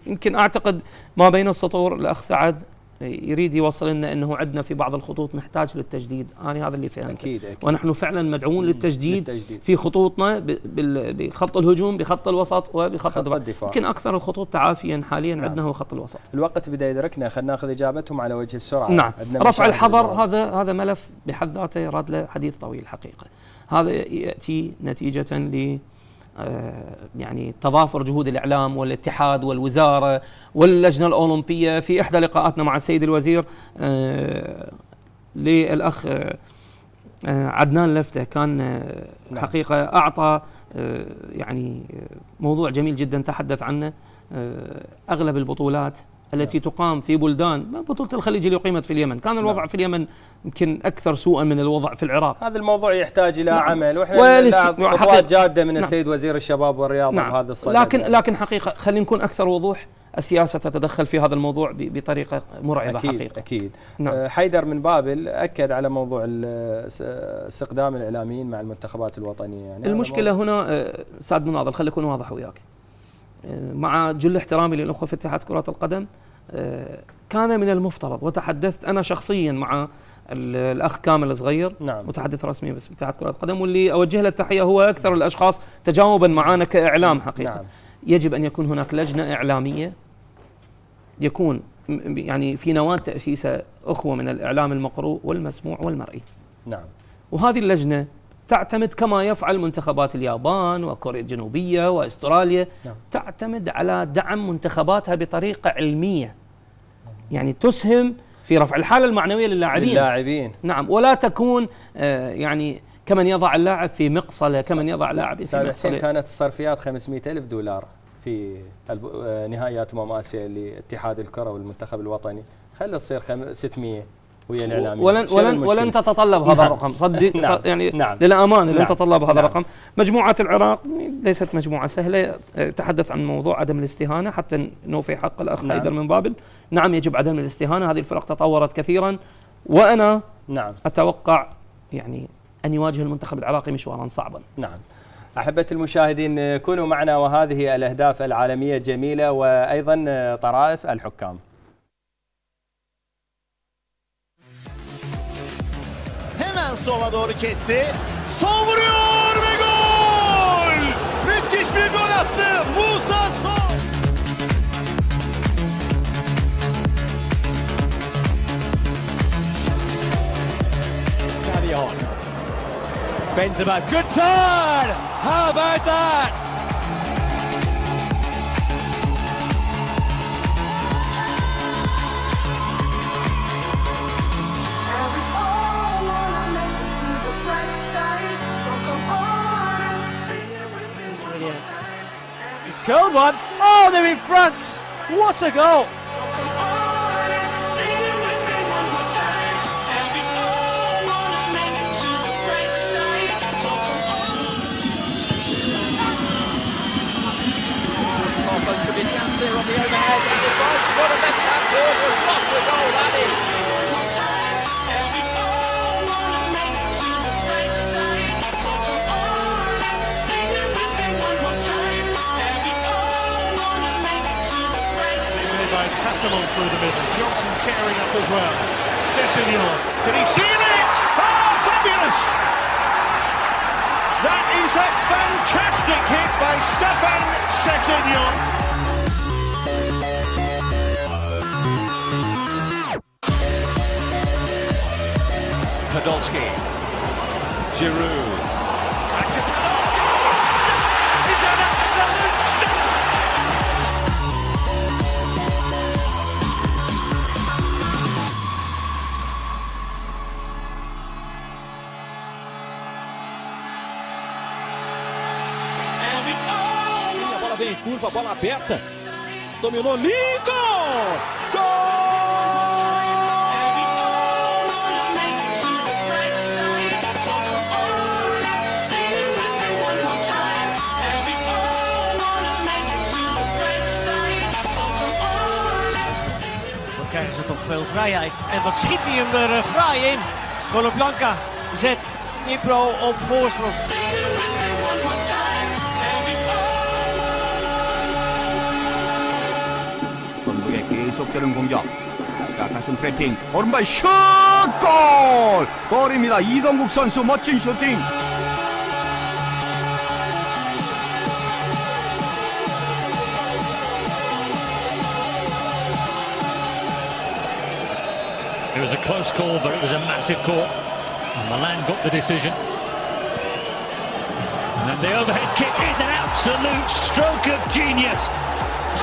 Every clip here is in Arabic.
يمكن أعتقد ما بين السطور الأخ سعد يريد يوصل لنا أنه عندنا في بعض الخطوط نحتاج للتجديد. أنا هذا اللي فهمته. أكيد. ونحن فعلا مدعوون للتجديد في خطوطنا بخط الهجوم، بخط الوسط، وبخط الدفاع. يمكن أكثر الخطوط تعافيا حاليا عندنا هو خط الوسط. الوقت بدأ يدركنا، خلينا ناخذ إجابتهم على وجه السرعة. نعم. رفع الحظر هذا ملف بحد ذاته يراد له حديث طويل حقيقة. هذا يأتي نتيجة ل يعني تضافر جهود الإعلام والاتحاد والوزارة واللجنة الأولمبية. في إحدى لقاءاتنا مع السيد الوزير للأخ عدنان لفتة كان حقيقة أعطى يعني موضوع جميل جدا تحدث عنه. أغلب البطولات التي تقام في بلدان، بطولة الخليج اللي أقيمت في اليمن، كان الوضع في اليمن يمكن أكثر سوءا من الوضع في العراق. هذا الموضوع يحتاج إلى عمل، وإحنا نلعب خطوات جادة من السيد وزير الشباب والرياضة بهذا الصدد. لكن حقيقة خلينا نكون أكثر وضوح. السياسة تتدخل في هذا الموضوع بطريقة مرعبة. أكيد حقيقة. أكيد. حيدر من بابل أكد على موضوع استخدام الإعلاميين مع المنتخبات الوطنية. يعني المشكلة هنا سعد مناضل، خلي أكون واضح وياك، مع جل احترامي للأخوة في اتحاد كرة القدم، كان من المفترض، وتحدثت أنا شخصيا مع الأخ كامل صغير، متحدث رسمي باسم اتحاد كرة القدم، واللي أوجه له التحية، هو أكثر الأشخاص تجاوبا معنا كإعلام حقيقة. يجب أن يكون هناك لجنة إعلامية يكون يعني في نواة تأسيس أخوة من الإعلام المقروء والمسموع والمرئي. وهذه اللجنة تعتمد كما يفعل منتخبات اليابان وكوريا الجنوبية وأستراليا، تعتمد على دعم منتخباتها بطريقة علمية، يعني تسهم في رفع الحالة المعنوية للاعبين. نعم، ولا تكون يعني كمن يضع اللاعب في مقصلة، كمن يضع اللاعب في مقصلة. كانت الصرفيات 500,000 دولار في نهائيات آسيا لاتحاد الكرة والمنتخب الوطني، خلي تصير 600 ويا الإعلاميين. ولن تتطلب هذا الرقم، صدق. يعني للأمانة لن تتطلب هذا الرقم. مجموعة العراق ليست مجموعة سهلة. تحدث عن موضوع عدم الاستهانة حتى نوفي حق الأخ حيدر من بابل. نعم، يجب عدم الاستهانة. هذه الفرق تطورت كثيرا، وأنا أتوقع يعني أن يواجه المنتخب العراقي مشوارا صعبا. أحبة المشاهدين، كونوا معنا، وهذه الأهداف العالمية الجميلة وأيضا طرائف الحكام. Hemen sola doğru kesti. Sol vuruyor ve gol! Müthiş bir gol attı Musa Sol. Gavion. Benzema, good turn! How about that? Curled one. Oh, they're in front. What a goal. Could be a chance here on the overhead. And it was. What a left-hand corner. What a goal that is. Catalan through the middle. Johnson tearing up as well. Sessegnon. Did he seal it? Oh, fabulous! That is a fantastic hit by Stefan Sessegnon. Podolski. Giroud. Back to Podolski. That is an absolute stunner. Vem curva, bola aberta, dominou Lincoln, gol! Dan krijgen ze toch veel vrijheid. En wat schiet hij hem er fraai in. Coloblanca zet Dnipro op voorsprong. 전북의 계속되는 공격. 자, 가슴 트래핑, 오른발 슛! 골! 골입니다. 이동국 선수 멋진 슈팅. It was a close call, but it was a massive call. And Milan got the decision. And then the overhead kick is an absolute stroke of genius.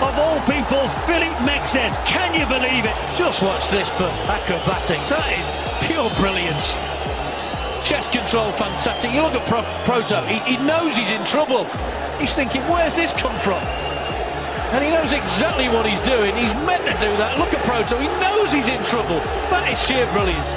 Of all people, Philippe Mexes, can you believe it? Just watch this for acrobatics. That is pure brilliance. Chest control, fantastic. You look at Proto, he knows he's in trouble. He's thinking, where's this come from? And he knows exactly what he's doing. He's meant to do that. Look at Proto, he knows he's in trouble. That is sheer brilliance.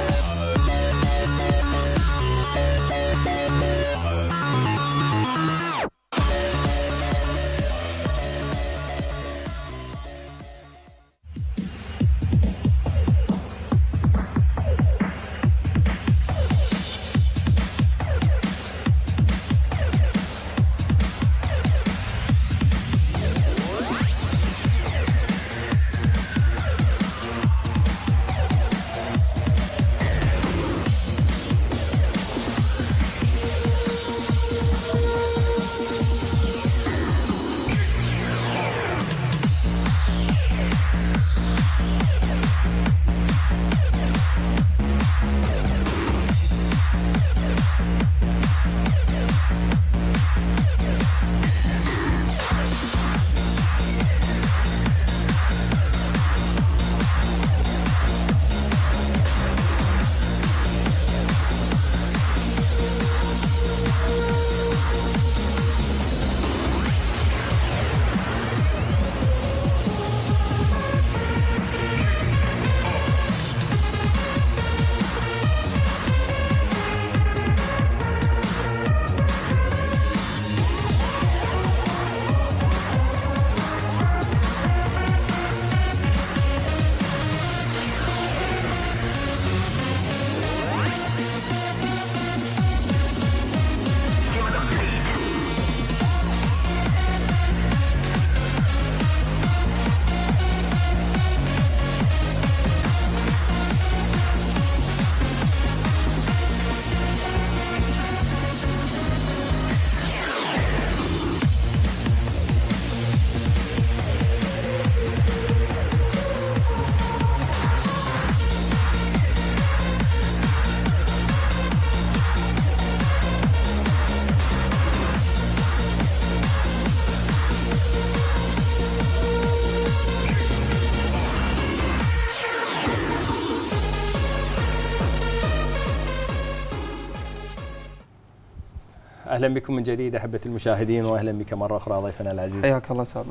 اهلا بكم من جديد احبه المشاهدين، واهلا بك مره اخرى ضيفنا العزيز. حياك الله استاذ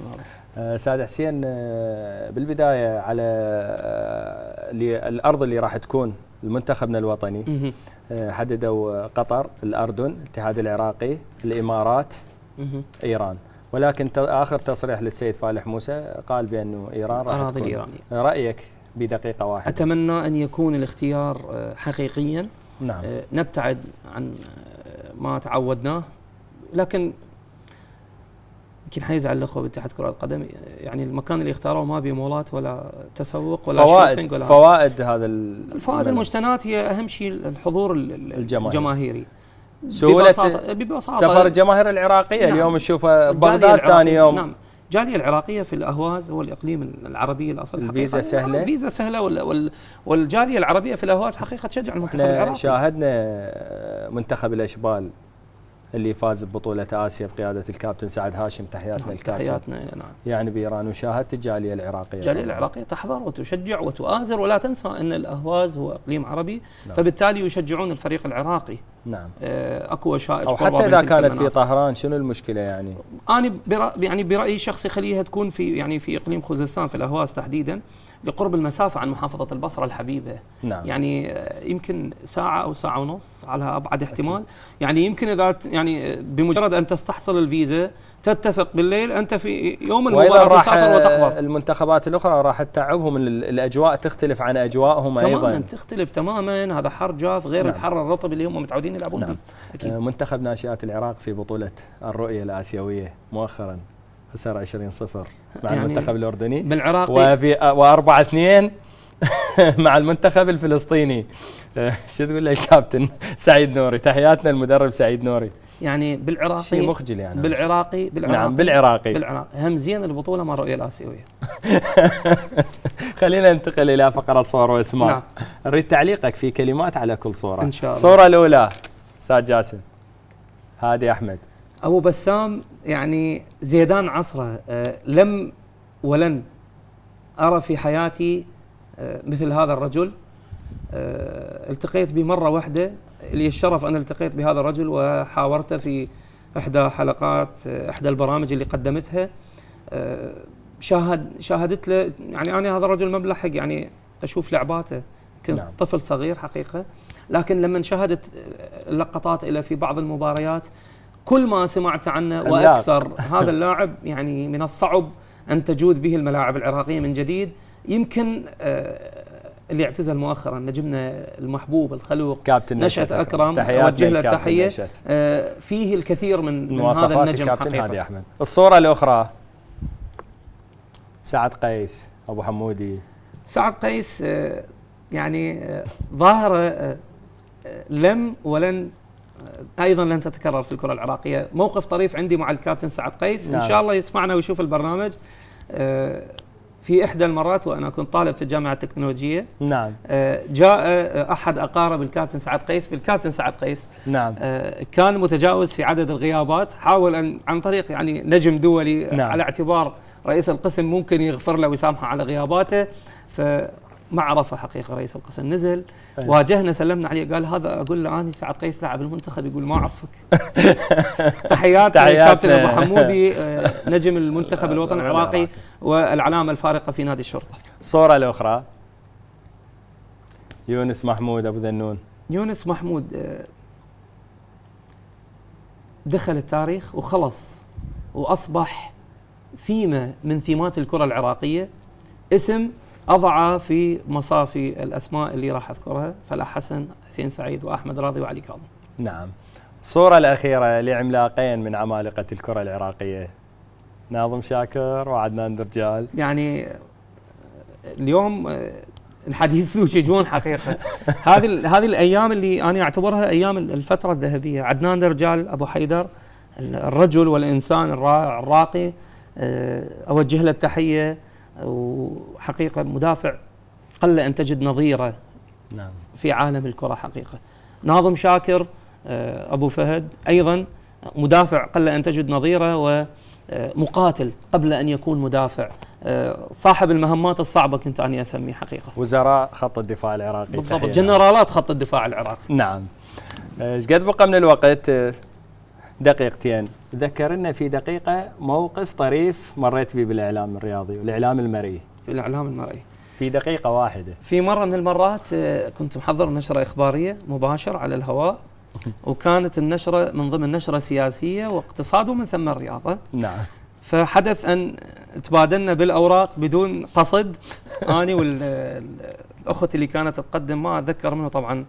استاذ حسين، بالبدايه على الارض اللي راح تكون لمنتخبنا الوطني، حددوا قطر، الاردن، الاتحاد العراقي، الامارات، ايران، ولكن اخر تصريح للسيد فالح موسى قال بانه ايران راح تكون. الإيرانية. رايك بدقيقه واحده؟ اتمنى ان يكون الاختيار حقيقيا. نعم. نبتعد عن ما تعودناه، لكن يمكن حيزعل الاخوه باتحاد كره القدم، يعني المكان اللي اختاروه ما بيه مولات ولا تسوق ولا شوبينج ولا فوائد هذا الفوائد المجتنات هي اهم شيء الحضور الجماهيري. سهوله ببساطه سفر الجماهير العراقيه. نعم. اليوم نشوفها بغداد ثاني يوم. نعم. الجاليه العراقيه في الاهواز هو الاقليم العربي الاصل، الفيزا سهله، الفيزا سهله، والجاليه العربيه في الاهواز حقيقه تشجع المنتخب العراقي. شاهدنا منتخب الاشبال اللي فاز ببطوله اسيا بقياده الكابتن سعد هاشم، تحياتنا الكابتن. تحياتنا. نعم. يعني بايران، وشاهدت الجاليه العراقيه. الجاليه العراقيه تحضر وتشجع وتؤازر، ولا تنسى ان الاهواز هو اقليم عربي. نعم. فبالتالي يشجعون الفريق العراقي. نعم. اكو وشائج، او حتى اذا كانت في طهران شنو المشكله يعني؟ انا يعني برايي الشخصي خليها تكون في اقليم خوزستان في الاهواز تحديدا، لقرب المسافه عن محافظه البصره الحبيبه. نعم. يعني يمكن ساعه او ساعه ونص على ابعد احتمال. أكيد. يعني يمكن اذا يعني بمجرد ان تستحصل الفيزا تتفق بالليل انت في يوم المباراه تسافر وتحضر. المنتخبات الاخرى راح تتعبهم، الاجواء تختلف عن اجواءهم ايضا. تماما تختلف تماما، هذا حر جاف غير. نعم. الحر الرطب اللي هم متعودين يلعبون. نعم. أكيد. منتخب ناشئات العراق في بطوله الرؤيه الاسيويه مؤخرا خسر 20-0 مع يعني المنتخب الأردني بالعراقي وفي 4-2 مع المنتخب الفلسطيني. شو تقول له الكابتن سعيد نوري؟ تحياتنا المدرب سعيد نوري. يعني بالعراقي شيء مخجل يعني. بالعراقي نعم بالعراقي هم زين البطوله مع الرؤيه الاسيويه. خلينا ننتقل الى فقره صور واسماء. نعم. اريد تعليقك في كلمات على كل صوره. ان شاء الله. الصوره الاولى استاذ جاسم هادي احمد. ابو بسام يعني زيدان عصره، لم ولن ارى في حياتي مثل هذا الرجل. التقيت به مره واحده، لي الشرف ان التقيت بهذا الرجل وحاورته في احدى حلقات احدى البرامج اللي قدمتها. شاهدت له، يعني انا هذا الرجل ما بلحق يعني اشوف لعباته، كنت نعم. طفل صغير حقيقه، لكن لما شاهدت اللقطات الى في بعض المباريات كل ما سمعت عنه واكثر. هذا اللاعب يعني من الصعب ان تجود به الملاعب العراقيه من جديد. يمكن اللي اعتزل مؤخرا نجمنا المحبوب الخلوق كابتن نشأت أكرم، أوجه له التحية. فيه الكثير من هذا النجم الكابتن حقيقة. هادي أحمد. الصورة الأخرى سعد قيس أبو حمودي. سعد قيس يعني ظاهرة لم ولن أيضا لن تتكرر في الكرة العراقية. موقف طريف عندي مع الكابتن سعد قيس. نعم. إن شاء الله يسمعنا ويشوف البرنامج. في إحدى المرات وأنا كنت طالب في الجامعة التكنولوجية، نعم، جاء أحد أقارب الكابتن سعد قيس بالكابتن سعد قيس، نعم، كان متجاوز في عدد الغيابات، حاول أن عن طريق يعني نجم دولي، نعم، على اعتبار رئيس القسم ممكن يغفر له ويسامحه على غياباته، فما عرفه حقيقة رئيس القسم. نزل واجهنا، سلمنا عليه، قال هذا أقول له أنا سعد قيس لاعب المنتخب، يقول ما أعرفك. تحيات الكابتن أبو حمودي، نجم المنتخب الوطني العراقي والعلامة الفارقة في نادي الشرطة. الصورة الأخرى يونس محمود أبو ذنون. يونس محمود دخل التاريخ وخلص وأصبح ثيمة من ثيمات الكرة العراقية، اسم أضع في مصافي الأسماء اللي راح أذكرها: فلاح حسن، حسين سعيد، وأحمد راضي، وعلي كاظم. نعم. الصورة الأخيرة لعملاقين من عمالقة الكرة العراقية، ناظم شاكر وعدنان درجال. يعني اليوم الحديث ذو شجون حقيقة. هذه الأيام اللي أنا أعتبرها أيام الفترة الذهبية. عدنان درجال أبو حيدر، الرجل والإنسان الراقي، أوجه له التحية، وحقيقة مدافع قل أن تجد نظيره، نعم، في عالم الكرة حقيقة. ناظم شاكر أبو فهد أيضا مدافع قل أن تجد نظيره، ومقاتل قبل أن يكون مدافع، صاحب المهمات الصعبة كنت أنا أسميه حقيقة. وزراء خط الدفاع العراقي بالضبط، جنرالات خط الدفاع العراقي. نعم. ايش قد بقى من الوقت؟ دقيقتين. ذكرنا في دقيقة موقف طريف مريت به بالإعلام الرياضي والإعلام المرئي. في الإعلام المرئي في دقيقة واحدة. في مرة من المرات كنت محضر نشرة إخبارية مباشر على الهواء، وكانت النشرة من ضمن نشرة سياسية واقتصاد ومن ثم الرياضة. نعم. فحدث أن تبادلنا بالأوراق بدون قصد، أنا والأخت اللي كانت تقدم، ما أتذكر منه طبعا،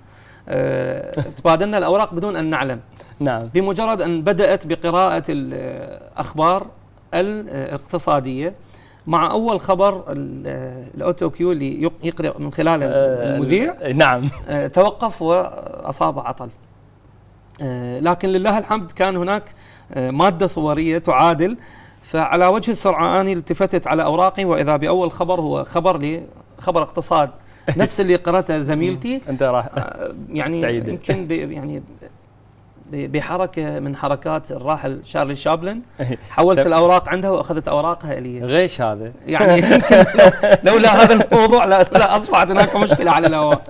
تبادلنا الأوراق بدون أن نعلم. نعم. بمجرد أن بدأت بقراءة الأخبار الاقتصادية، مع أول خبر الأوتو كيو اللي يقرأ من خلال المذيع، نعم، توقف وأصاب عطل. لكن لله الحمد كان هناك مادة صورية تعادل، فعلى وجه السرعة أنا التفتت على أوراقي وإذا بأول خبر هو خبر اقتصاد، نفس اللي قرأته زميلتي. أنت راح يعني تعيد. يمكن يعني بحركة من حركات الراحل شارلي شابلن، حولت الأوراق عندها وأخذت أوراقها إلي. غيش هذا يعني يمكن لولا هذا الموضوع لا أصبحت هناك مشكلة على الهواء.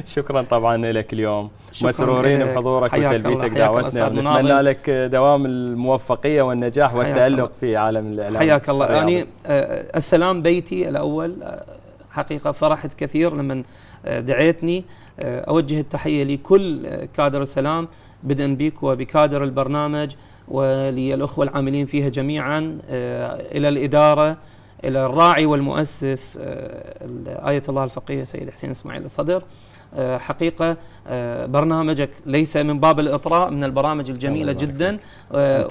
شكرا طبعا لك اليوم، مسرورين بحضورك وتلبيتك دعوتنا، نتمنى لك دوام الموفقية والنجاح والتألق في عالم الإعلام. حياك الله. يعني السلام بيتي الأول، حقيقة فرحت كثير لما دعيتني. أوجه التحية لكل كادر السلام، بدءا بك وبكادر البرنامج وللأخوة العاملين فيها جميعا، إلى الإدارة، إلى الراعي والمؤسس آية الله الفقيه سيد حسين إسماعيل الصدر، حقيقة برنامجك ليس من باب الإطراء، من البرامج الجميلة جدا،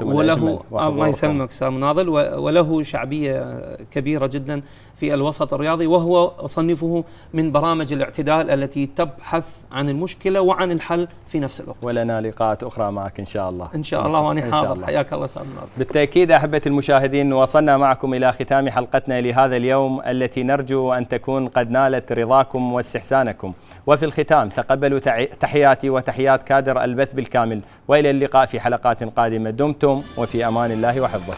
وله الله يسلمك أستاذ مناضل، وله شعبية كبيرة جدا في الوسط الرياضي، وهو أصنفه من برامج الاعتدال التي تبحث عن المشكلة وعن الحل في نفس الوقت. ولنا لقاءات أخرى معك إن شاء الله. إن شاء الله، وأنا حاضر. حياك الله أستاذ مناضل. بالتأكيد أحبة المشاهدين، وصلنا معكم إلى ختام حلقتنا لهذا اليوم التي نرجو أن تكون قد نالت رضاكم واستحسانكم. وفي الختام تقبلوا تحياتي وتحيات كادر البث بالكامل، وإلى اللقاء في حلقات قادمة. دمتم وفي أمان الله وحفظه.